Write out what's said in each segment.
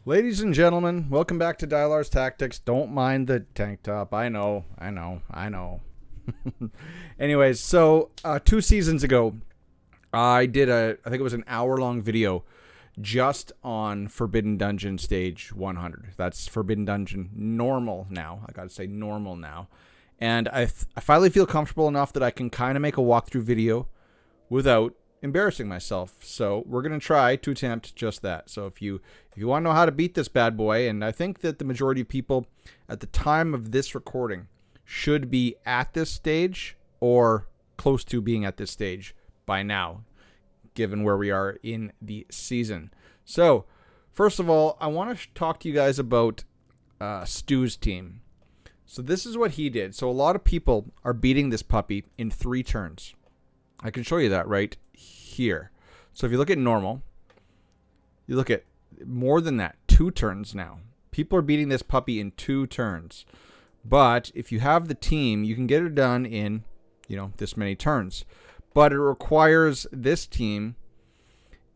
Ladies and gentlemen, welcome back to Dylar's Tactics. Don't mind the tank top. I know. Anyways, so 2 seasons ago, I did I think it was an hour-long video just on Forbidden Dungeon Stage 100. That's Forbidden Dungeon normal now. I gotta say normal now. And I finally feel comfortable enough that I can kind of make a walkthrough video without embarrassing myself. So we're going to try to attempt just that. So if you want to know how to beat this bad boy, and I think that the majority of people at the time of this recording should be at this stage or close to being at this stage by now, given where we are in the season. So first of all, I want to talk to you guys about Stu's team. So this is what he did. So a lot of people are beating this puppy in 3 turns. I can show you that right here. So if you look at normal, you look at more than that, 2 turns now. People are beating this puppy in 2 turns. But if you have the team, you can get it done in, this many turns. But it requires this team,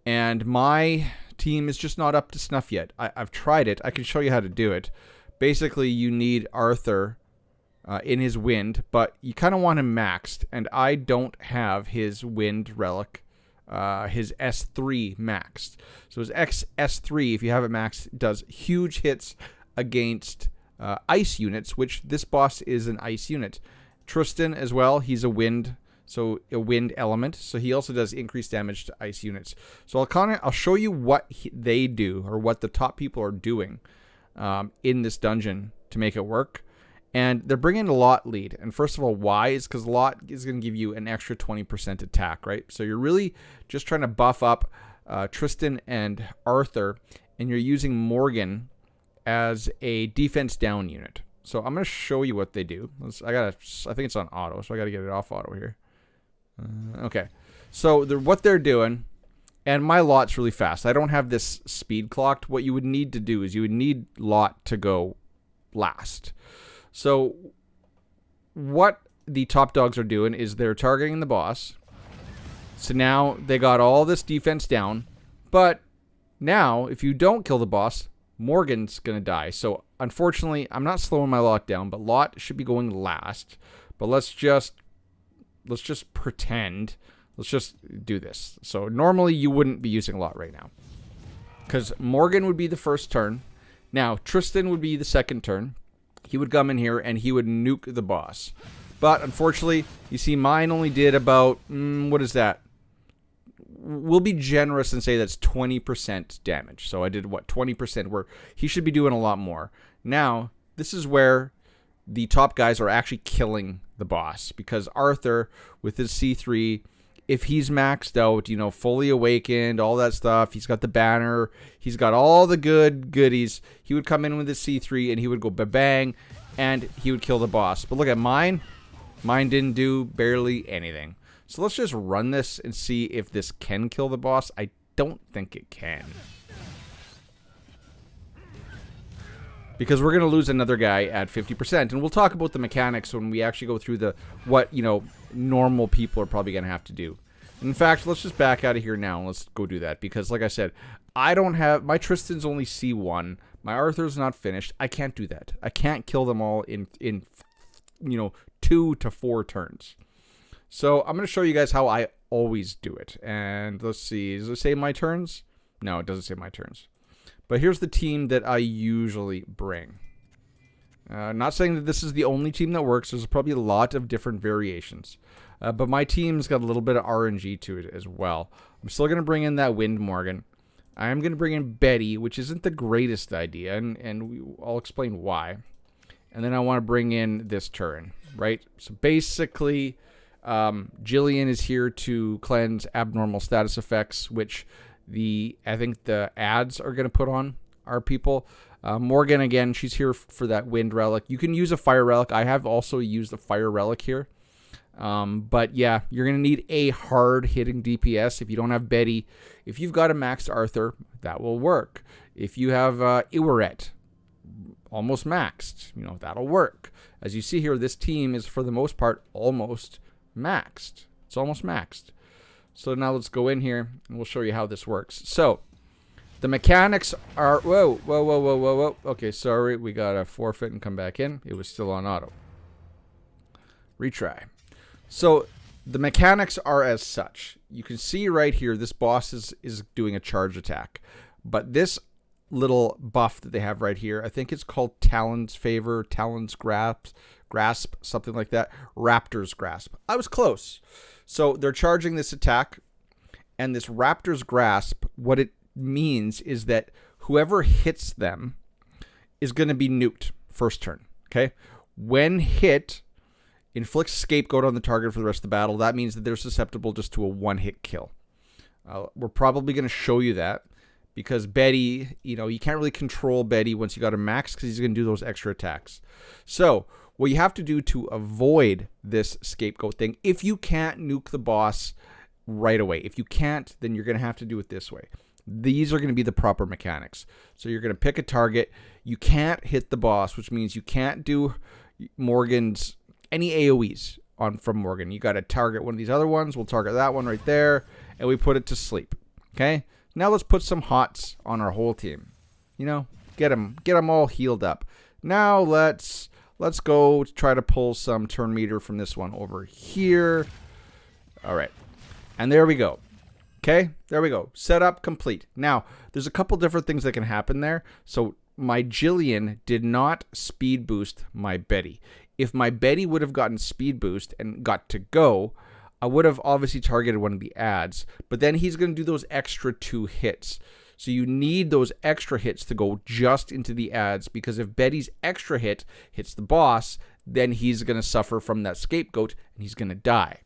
and my team is just not up to snuff yet. I've tried it. I can show you how to do it. Basically, you need Arthur in his wind, but you kind of want him maxed, and I don't have his wind relic, his S3 maxed. So his S3, if you have it maxed, does huge hits against ice units, which this boss is an ice unit. Tristan as well, he's a wind, so a wind element, so he also does increased damage to ice units. So I'll show you what they do, or what the top people are doing in this dungeon to make it work. And they're bringing a lot lead. And first of all, why? Is because lot is going to give you an extra 20% attack, right? So you're really just trying to buff up Tristan and Arthur, and you're using Morgan as a defense down unit. So I'm going to show you what they do. I think it's on auto, so I got to get it off auto here. Okay. So what they're doing, and my lot's really fast. I don't have this speed clocked. What you would need to do is you would need lot to go last. So what the top dogs are doing is they're targeting the boss. So now they got all this defense down. But now, if you don't kill the boss, Morgan's going to die. So unfortunately, I'm not slowing my lot down, but lot should be going last. But let's just pretend. Let's just do this. So normally you wouldn't be using lot right now, because Morgan would be the first turn. Now Tristan would be the second turn. He would come in here and he would nuke the boss. But unfortunately, you see mine only did about, what is that? We'll be generous and say that's 20% damage. So I did, 20%, where he should be doing a lot more. Now, this is where the top guys are actually killing the boss. Because Arthur, with his C3, if he's maxed out, fully awakened, all that stuff, he's got the banner, he's got all the goodies, he would come in with his C3 and he would go ba-bang, and he would kill the boss. But look at mine. Mine didn't do barely anything. So let's just run this and see if this can kill the boss. I don't think it can, because we're going to lose another guy at 50%. And we'll talk about the mechanics when we actually go through what normal people are probably going to have to do. In fact, let's just back out of here now and let's go do that. Because like I said, I don't have, my Tristan's only C1. My Arthur's not finished. I can't do that. I can't kill them all in 2 to 4 turns. So I'm going to show you guys how I always do it. And let's see, does it say my turns? No, it doesn't say my turns. But here's the team that I usually bring. Not saying that this is the only team that works. There's probably a lot of different variations. But my team's got a little bit of RNG to it as well. I'm still going to bring in that Wind Morgan. I am going to bring in Betty, which isn't the greatest idea. And I'll explain why. And then I want to bring in this Turin, right? So basically, Jillian is here to cleanse abnormal status effects, which I think the ads are going to put on our people. Morgan, again, she's here for that wind relic. You can use a fire relic. I have also used a fire relic here. But yeah, you're going to need a hard hitting DPS. If you don't have Betty, if you've got a maxed Arthur, that will work. If you have Iwaret, almost maxed, that'll work. As you see here, this team is for the most part almost maxed. It's almost maxed. So now let's go in here and we'll show you how this works. So The mechanics are... Whoa, whoa, whoa, whoa, whoa, whoa. Okay, sorry. We got to forfeit and come back in. It was still on auto. Retry. So the mechanics are as such. You can see right here, this boss is doing a charge attack. But this little buff that they have right here, I think it's called Talon's Favor, Talon's Grasp, something like that. Raptor's Grasp. I was close. So they're charging this attack, and this Raptor's Grasp, what it means is that whoever hits them is going to be nuked first turn. Okay? When hit, inflicts scapegoat on the target for the rest of the battle. That means that they're susceptible just to a one-hit kill. We're probably going to show you that. Because Betty, you can't really control Betty once you got him max because he's going to do those extra attacks. So what you have to do to avoid this scapegoat thing, if you can't nuke the boss right away, if you can't, then you're going to have to do it this way. These are going to be the proper mechanics. So you're going to pick a target. You can't hit the boss, which means you can't do Morgan's, any AoEs from Morgan. You got to target one of these other ones. We'll target that one right there, and we put it to sleep. Okay? Now let's put some hots on our whole team. Get them all healed up. Now let's go try to pull some turn meter from this one over here. All right. And there we go. Okay? There we go. Setup complete. Now, there's a couple different things that can happen there. So my Jillian did not speed boost my Betty. If my Betty would have gotten speed boost and got to go, I would have obviously targeted one of the ads, but then he's going to do those extra 2 hits. So you need those extra hits to go just into the ads, because if Betty's extra hit hits the boss, then he's going to suffer from that scapegoat and he's going to die.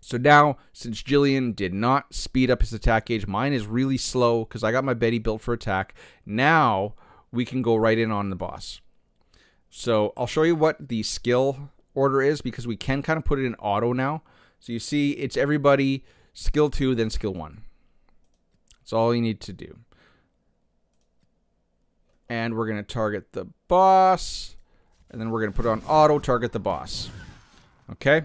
So now, since Jillian did not speed up his attack gauge, mine is really slow because I got my Betty built for attack. Now we can go right in on the boss. So I'll show you what the skill order is, because we can kind of put it in auto now. So you see, it's everybody, skill 2, then skill 1. That's all you need to do. And we're going to target the boss. And then we're going to put on auto, target the boss. Okay?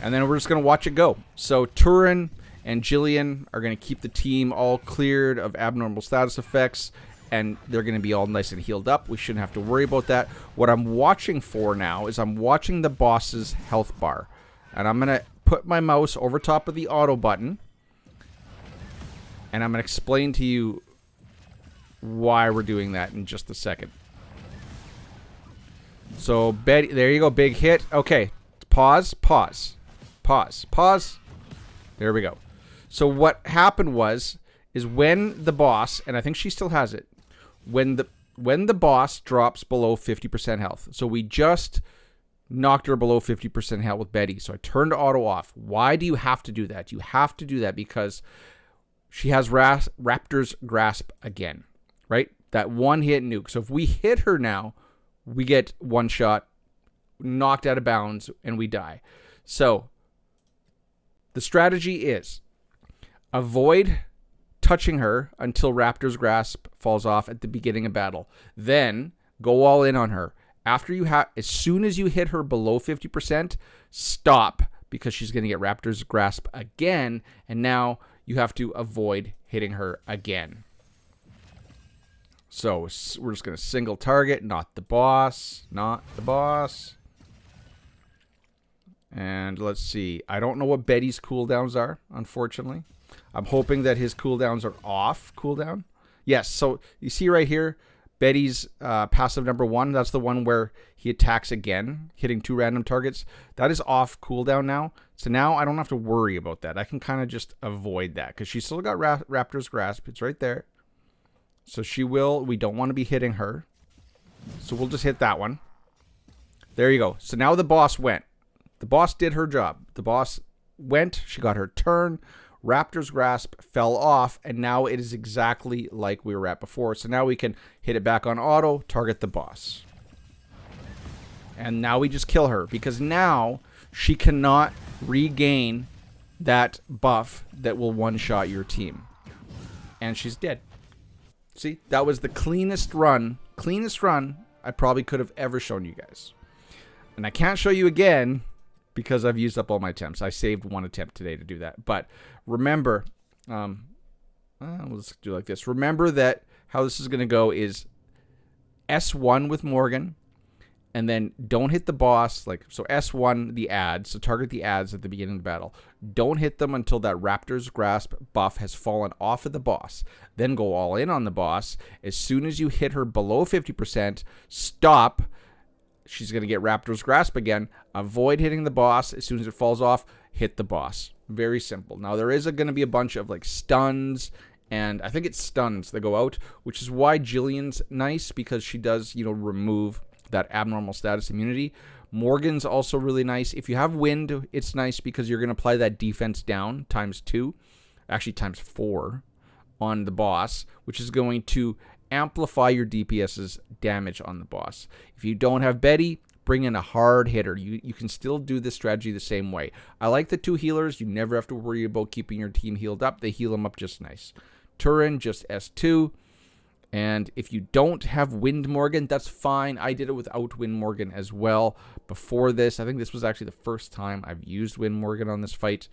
And then we're just going to watch it go. So Turin and Jillian are going to keep the team all cleared of abnormal status effects. And they're going to be all nice and healed up. We shouldn't have to worry about that. What I'm watching for now is I'm watching the boss's health bar. And I'm going to put my mouse over top of the auto button. And I'm going to explain to you why we're doing that in just a second. So, Betty, there you go. Big hit. Okay. Pause. Pause. Pause. Pause. There we go. So what happened is when the boss, and I think she still has it, when the boss drops below 50% health. So we just knocked her below 50% health with Betty. So I turned auto off. Why do you have to do that? You have to do that because she has Raptor's Grasp again, right? That one hit nuke. So if we hit her now, we get one shot, knocked out of bounds, and we die. So the strategy is avoid touching her until Raptor's Grasp falls off at the beginning of battle. Then go all in on her. After you as soon as you hit her below 50%, stop, because she's going to get Raptor's Grasp again, and now you have to avoid hitting her again. So we're just going to single target, not the boss, not the boss. And let's see. I don't know what Betty's cooldowns are, unfortunately. I'm hoping that his cooldowns are off cooldown. Yes, so you see right here, Betty's passive number 1, that's the one where he attacks again, hitting 2 random targets. That is off cooldown now. So now I don't have to worry about that. I can kind of just avoid that because she's still got Raptor's Grasp. It's right there. So we don't want to be hitting her. So we'll just hit that one. There you go. So now the boss went. The boss did her job. The boss went. She got her turn. Raptor's Grasp fell off, and now it is exactly like we were at before. So now we can hit it back on auto, target the boss. And now we just kill her, because now she cannot regain that buff that will one-shot your team. And she's dead. See, that was the cleanest run I probably could have ever shown you guys. And I can't show you again because I've used up all my attempts. I saved one attempt today to do that. But remember, We'll just do it like this. Remember that how this is going to go is S1 with Morgan, and then don't hit the boss. So S1, the ads. So target the ads at the beginning of the battle. Don't hit them until that Raptor's Grasp buff has fallen off of the boss. Then go all in on the boss. As soon as you hit her below 50%, stop. She's going to get Raptor's Grasp again. Avoid hitting the boss. As soon as it falls off, hit the boss. Very simple. Now, there is going to be a bunch of stuns, and I think it's stuns that go out, which is why Jillian's nice, because she does, remove that abnormal status immunity. Morgan's also really nice. If you have wind, it's nice because you're going to apply that defense down ×2, actually ×4 on the boss, which is going to amplify your DPS's damage on the boss. If you don't have Betty, bring in a hard hitter. You can still do this strategy the same way. I like the 2 healers. You never have to worry about keeping your team healed up. They heal them up just nice. Turin, just S2. And if you don't have Wind Morgan, that's fine. I did it without Wind Morgan as well before this. I think this was actually the first time I've used Wind Morgan on this fight.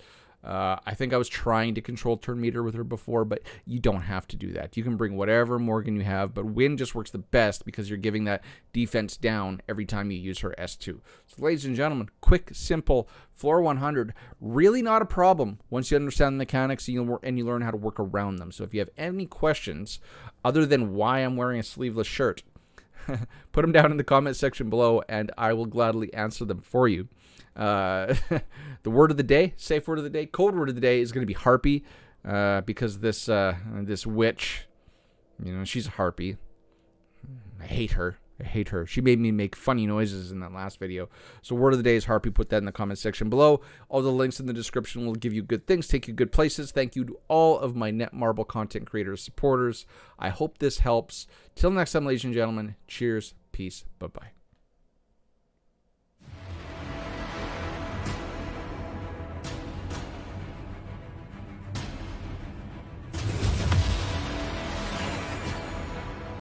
I think I was trying to control turn meter with her before, but you don't have to do that. You can bring whatever Morgan you have, but Wind just works the best because you're giving that defense down every time you use her S2. So ladies and gentlemen, quick, simple, floor 100, really not a problem once you understand the mechanics and you learn how to work around them. So if you have any questions other than why I'm wearing a sleeveless shirt, put them down in the comment section below, and I will gladly answer them for you. The word of the day, safe word of the day, code word of the day is going to be harpy, because this witch, she's a harpy. I hate her. She made me make funny noises in that last video. So word of the day is harpy. Put that in the comment section below. All the links in the description will give you good things, take you good places. Thank you to all of my Netmarble content creators, supporters. I hope this helps. Till next time, ladies and gentlemen, cheers, peace, bye-bye.